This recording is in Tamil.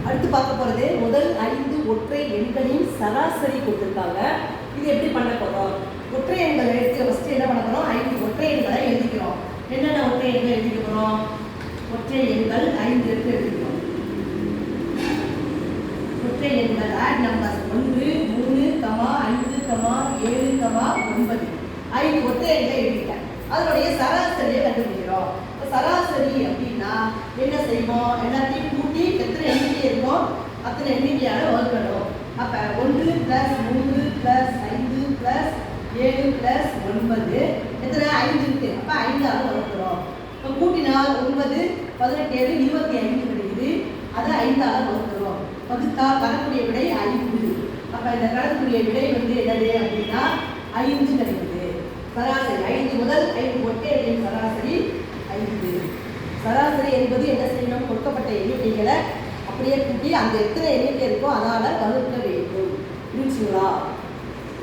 அடுத்து பார்க்க போகிறது முதல் 5 ஒற்றை எண்களின் சராசரி கொடுத்துருக்காங்க. இது எப்படி பண்ண போகிறோம்? ஒற்றை எண்களை எடுத்து ஃபஸ்ட்டு என்ன பண்ண போகிறோம்? 5 ஒற்றை எண்களை எழுதிக்கிறோம். என்னென்ன ஒற்றை எண்கள் எழுதிக்க போகிறோம்? ஒற்றை எண்கள் 5 எடுத்து எழுதிக்கிறோம். ஒற்றை எண்கள் ஆட் நம்பர்ஸ் 1, 3, 5, 7, 9 5 ஒற்றை எண்களை எழுதிட்டேன். அதனுடைய சராசரியை கண்டுபிடிக்கிறோம். சராசரி அப்படின்னா என்ன செய்வோம்? எல்லாத்தையும் கூட்டி எத்தனை எண்ணிக்கை இருக்கோ அத்தனை எண்ணிக்கையால வகுக்கணும். அப்போ 1 + 3 + 5 + 7 + 9 எத்தனை? 5 இருக்கு. அப்போ 5ஆல் வகுக்கிறோம். இப்போ கூட்டினால் 9, 18, 25 கிடைக்குது. அதை 5ஆல் வகுக்கிறோம். வகுத்தால் வரக்கூடிய விடை 5. அப்போ இந்த கடக்கூடிய விடை என்னது அப்படின்னா 5 கிடைக்குது. சராசரி 5 முதல் 5 ஒற்றை எண்ணின் சராசரி 5. சராசரி என்பது என்ன செய்யணும்? கொடுக்கப்பட்ட எண்ணிக்கைகளை அப்படியே கூட்டி அந்த எத்தனை எண்ணிக்கை இருக்கோ அதால் வகுக்க வேண்டும். புரிஞ்சுங்களா?